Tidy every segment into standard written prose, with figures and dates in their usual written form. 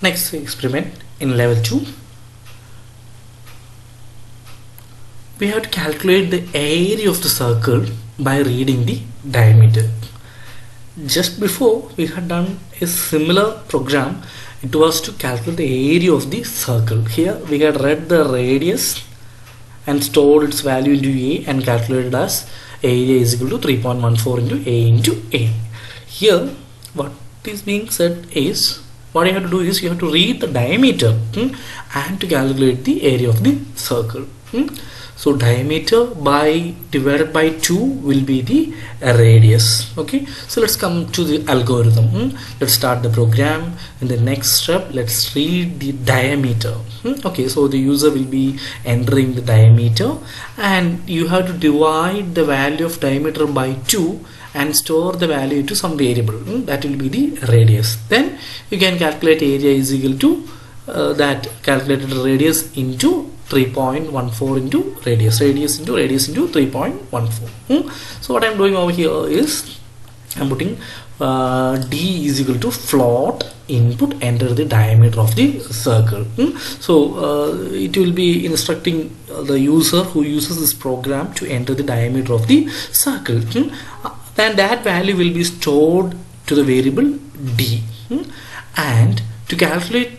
Next experiment in level 2, we have to calculate the area of the circle by reading the diameter. Just before we had done a similar program. It was to calculate the area of the circle. Here we had read the radius and stored its value into A and calculated as area is equal to 3.14 into A into A. Here what is being said is, what you have to do is you have to read the diameter and to calculate the area of the circle. So diameter by divided by 2 will be the radius. Okay, so let's come to the algorithm. Let's start the program. In the next step, let's read the diameter. Okay, so the user will be entering the diameter and you have to divide the value of diameter by 2 and store the value to some variable. That will be the radius. Then you can calculate area is equal to that calculated radius into 3.14 into radius into 3.14. So what I'm doing over here is I'm putting d is equal to float input, enter the diameter of the circle. So it will be instructing the user who uses this program to enter the diameter of the circle. Then that value will be stored to the variable d, and to calculate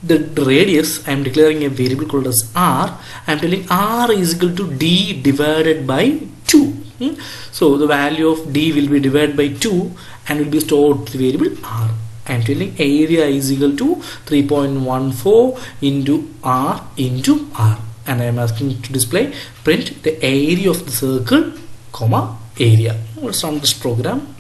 the radius I am declaring a variable called as r. I am telling r is equal to d divided by 2. So the value of d will be divided by 2 and will be stored to the variable r. I am telling area is equal to 3.14 into r, and I am asking to display print the area of the circle comma area. Let's run this program.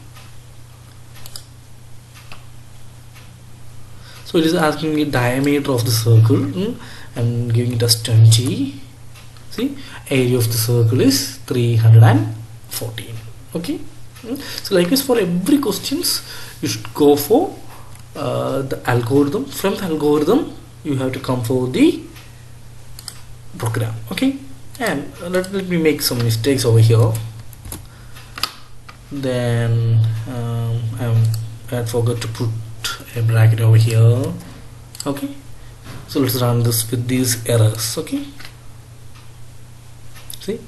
So it is asking me diameter of the circle. I'm giving it as 20. See, area of the circle is 314. Okay. So likewise for every questions you should go for the algorithm. From the algorithm you have to come for the program. Okay. And let me make some mistakes over here. Then I forgot to put a bracket over here. Okay, so let's run this with these errors. Okay, see,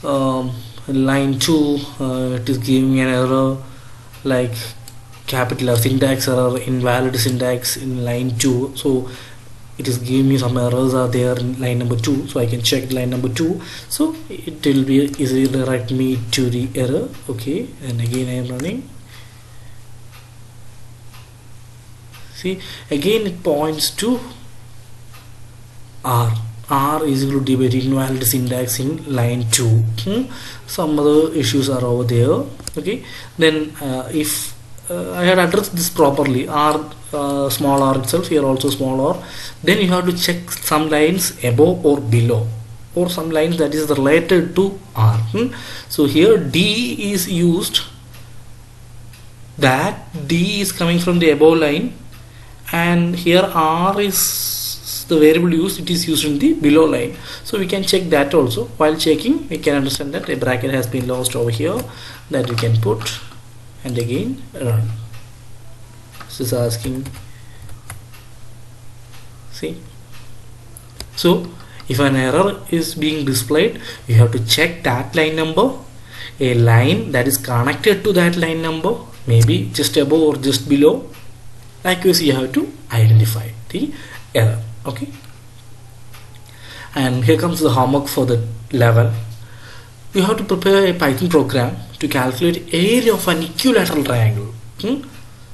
line 2 it is giving me an error like capital R, syntax error, invalid syntax in line 2. So it is giving me some errors are there in line number 2, so I can check line number 2. So it will be easily direct me to the error. Okay, and again I am running. See, again it points to r. R is equal to d by d, invalid syntax in line 2. Some other issues are over there. Okay, then if I had addressed this properly, r small r itself, here also small r, then you have to check some lines above or below, or some lines that is related to r. So here d is used, that d is coming from the above line, and here r is the variable used, it is used in the below line. So we can check that also. While checking we can understand that a bracket has been lost over here, that we can put and again run. This is asking, see, so if an error is being displayed, you have to check that line number, a line that is connected to that line number, maybe just above or just below. Likewise you have to identify the error. Okay, and here comes the homework for the level. You have to prepare a Python program to calculate area of an equilateral triangle.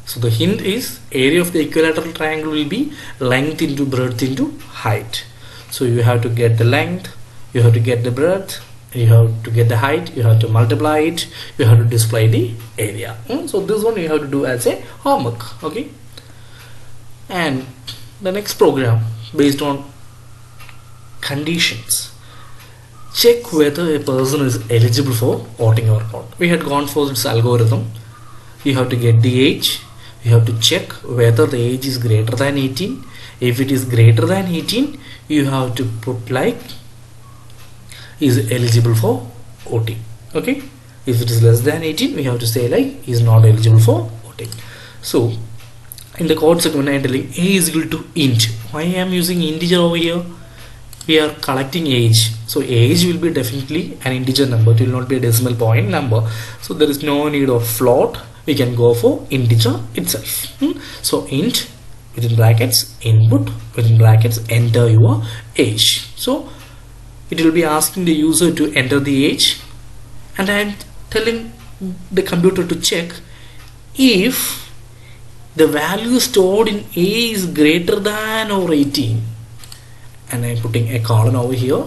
So the hint is area of the equilateral triangle will be length into breadth into height. So you have to get the length, you have to get the breadth, you have to get the height, you have to multiply it, you have to display the area. So this one you have to do as a homework. Okay, and the next program based on conditions, check whether a person is eligible for voting or not. We had gone for this algorithm. You have to get the age, you have to check whether the age is greater than 18. If it is greater than 18, you have to put like is eligible for voting. Okay, if it is less than 18, we have to say like is not eligible for voting. So in the code segment I am telling a is equal to int. Why I am using integer over here? We are collecting age, so age will be definitely an integer number, it will not be a decimal point number, so there is no need of float, we can go for integer itself. So int within brackets input within brackets enter your age. So it will be asking the user to enter the age, and I am telling the computer to check if the value stored in a is greater than or 18, and I am putting a colon over here.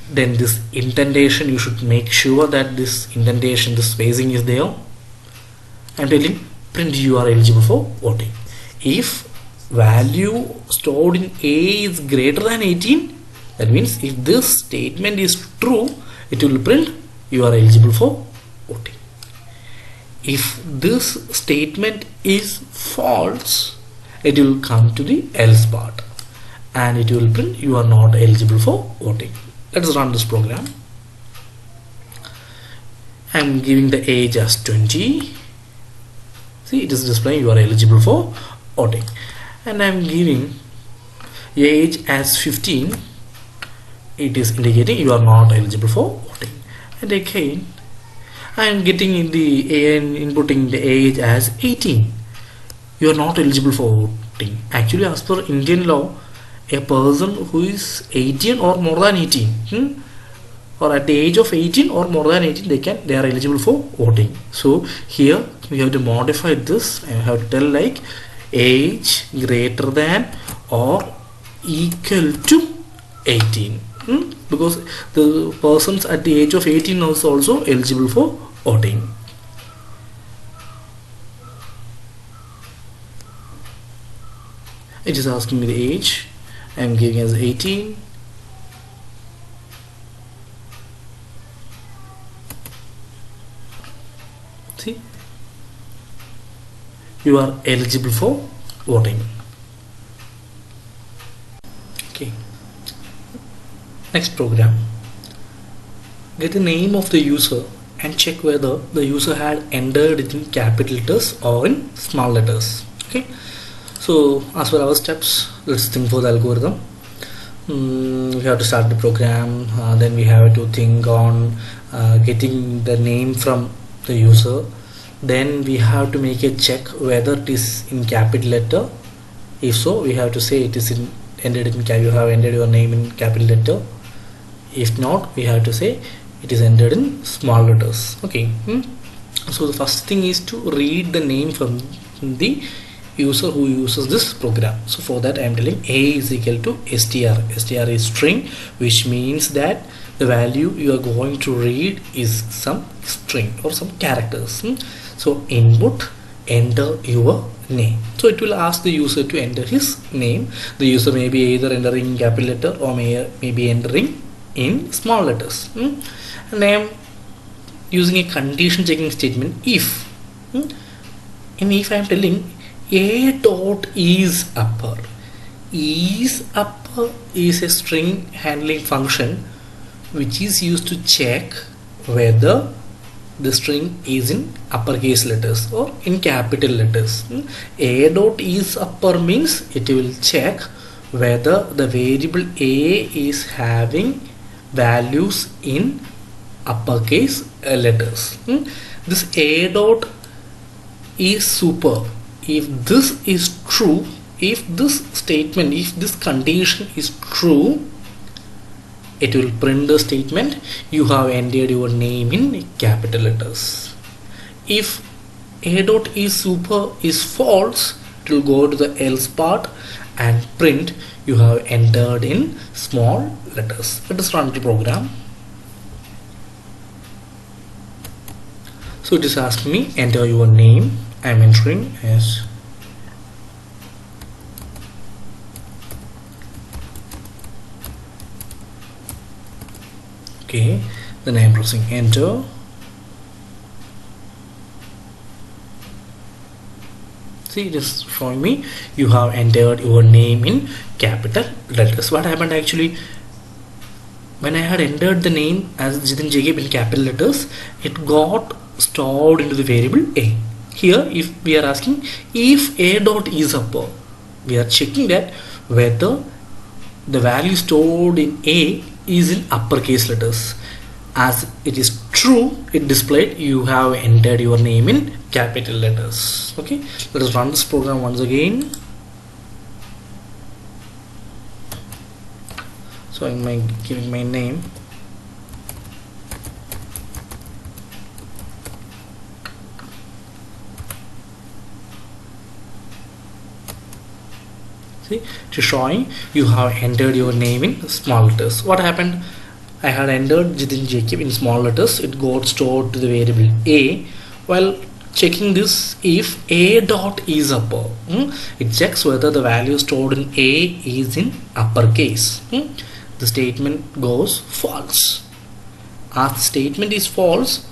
Then this indentation, you should make sure that this indentation, the spacing is there. I am telling print you are eligible for voting. If value stored in a is greater than 18, that means if this statement is true, it will print you are eligible for voting. If this statement is false, it will come to the else part and it will print you are not eligible for voting. Let's run this program. I am giving the age as 20. See, it is displaying you are eligible for voting, and I am giving age as 15. It is indicating you are not eligible for voting. And again I am getting in the inputting the age as 18. You are not eligible for voting. Actually, as per Indian law, a person who is 18 or more than 18, or at the age of 18 or more than 18, they are eligible for voting. So here we have to modify this. I have to tell like age greater than or equal to 18. Because the persons at the age of 18 is also eligible for voting. It is asking me the age. I am giving as 18. See, you are eligible for voting. Okay. Next program. Get the name of the user and check whether the user had entered it in capital letters or in small letters. Okay. So as per our steps, let's think for the algorithm. We have to start the program, then we have to think on getting the name from the user, then we have to make a check whether it is in capital letter. If so, we have to say it is you have entered your name in capital letter. If not, we have to say it is entered in small letters. Okay. So the first thing is to read the name from the user who uses this program. So for that I am telling a is equal to str. Str is string, which means that the value you are going to read is some string or some characters. So input, enter your name. So it will ask the user to enter his name. The user may be either entering capital letter or may be entering in small letters. And I am using a condition checking statement if. And if I am telling a dot is upper. Is upper is a string handling function which is used to check whether the string is in uppercase letters or in capital letters. A dot is upper means it will check whether the variable a is having values in uppercase letters. This a dot is super. If this is true, if this statement, if this condition is true, it will print the statement you have entered your name in capital letters. If a dot is super is false, it will go to the else part and print you have entered in small letters. Let us run the program. So it is asking me enter your name. I am entering as okay, then I am pressing enter. See, it is showing me you have entered your name in capital letters. What happened actually, when I had entered the name as Jitin Jacob in capital letters, it got stored into the variable a. Here if we are asking if a dot is upper, we are checking that whether the value stored in a is in uppercase letters. As it is true, it displayed you have entered your name in capital letters. Okay, let us run this program once again. So I'm giving my name. See, to showing you have entered your name in small letters. What happened? I had entered Jitin Jacob in small letters. It got stored to the variable a. While checking this, if a dot is upper, it checks whether the value stored in a is in uppercase. The statement goes false. As the statement is false,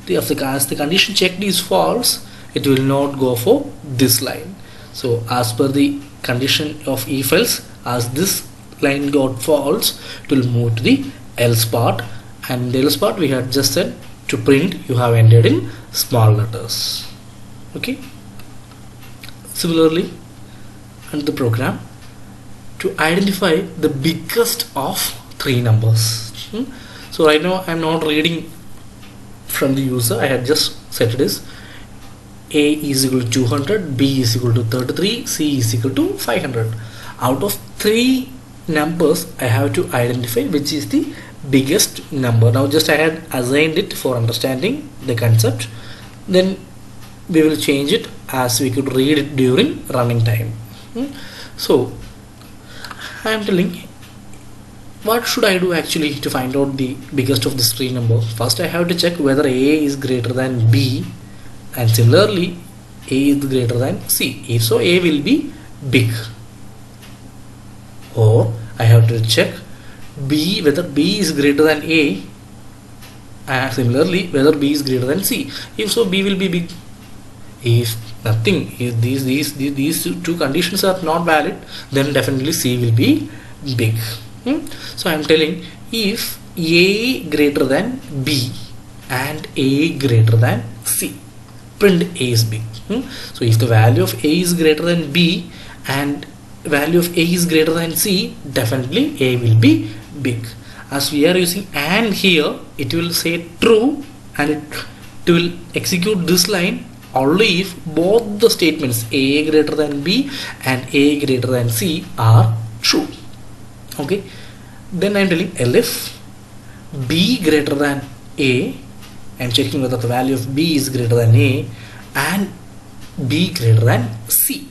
as the condition checked is false, it will not go for this line. So as per the condition of if else, as this line got false, it will move to the else part, and the else part we had just said to print you have entered in small letters. Okay, similarly and the program to identify the biggest of three numbers. So right now I am not reading from the user, I had just set it as a is equal to 200, b is equal to 33, c is equal to 500. Out of three numbers I have to identify which is the biggest number. Now just I had assigned it for understanding the concept, then we will change it as we could read it during running time. So I am telling what should I do actually to find out the biggest of these three numbers. First I have to check whether a is greater than b, and similarly a is greater than c. If so, a will be big. Or I have to check b whether b is greater than a, and similarly whether b is greater than c. If so, b will be big. If nothing, if these two conditions are not valid, then definitely c will be big. So I am telling if a greater than b and a greater than c, print a is big. So if the value of a is greater than b and value of a is greater than c, definitely a will be big. As we are using and here, it will say true, and it will execute this line only if both the statements a greater than b and a greater than c are true. Okay, then I am telling elif b greater than a, I am checking whether the value of b is greater than a and b greater than c.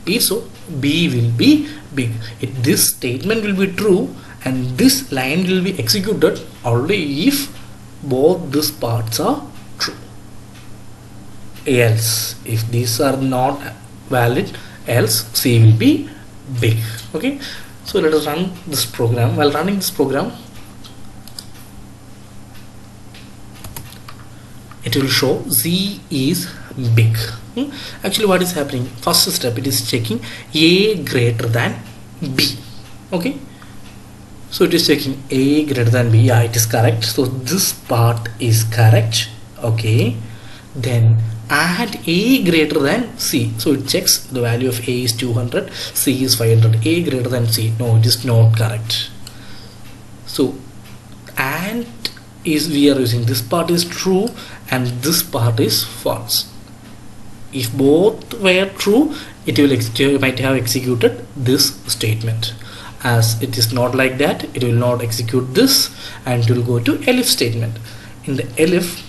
If so, b will be big. If this statement will be true and this line will be executed only if both these parts are true. Else, if these are not valid, else c will be big. Okay, so let us run this program. While running this program, it will show z is big. Actually what is happening, first step it is checking a greater than b. Okay, so it is checking a greater than b. Yeah, it is correct, so this part is correct. Okay, then add a greater than c, so it checks the value of a is 200, c is 500. A greater than c, no, it is not correct. So and is we are using this part is true and this part is false. If both were true, it might have executed this statement. As it is not like that, it will not execute this and it will go to elif statement. In the elif,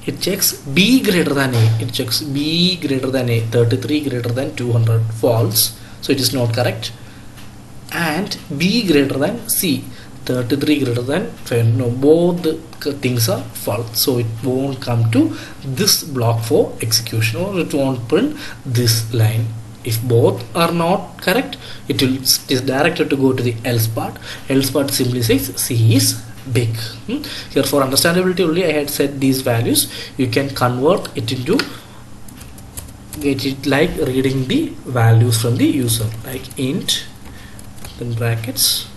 it checks b greater than a. It checks b greater than a, 33 greater than 200, false, so it is not correct. And b greater than c, 33 greater than 500, no, both the things are false, so it won't come to this block for execution, or it won't print this line. If both are not correct, it is directed to go to the else part. Else part simply says c is big. Here for understandability only I had set these values. You can convert it into, get it like reading the values from the user, like int, then brackets,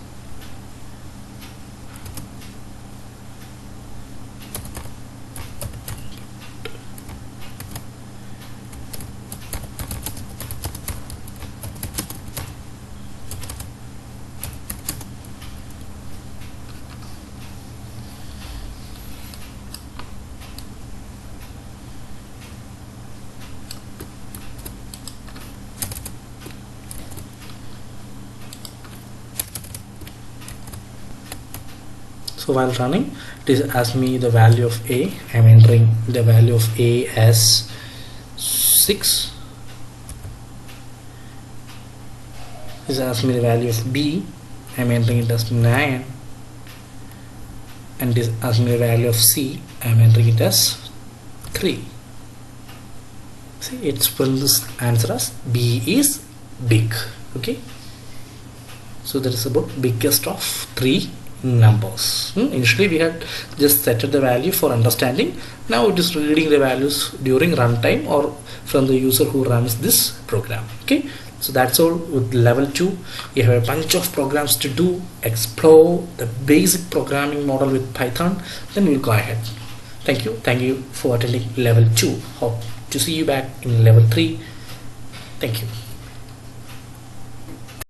So while running, it is asking me the value of A. I am entering the value of A as 6. It is asking me the value of B. I am entering it as 9. And it is asking me the value of C. I am entering it as 3. See, it's will this answer as B is big. Okay. So that is about biggest of 3 numbers. Initially we had just set the value for understanding. Now it is reading the values during runtime or from the user who runs this program. Okay. So that's all with level 2. You have a bunch of programs to do, explore the basic programming model with Python. Then we'll go ahead. Thank you for attending level 2. Hope to see you back in level 3. Thank you.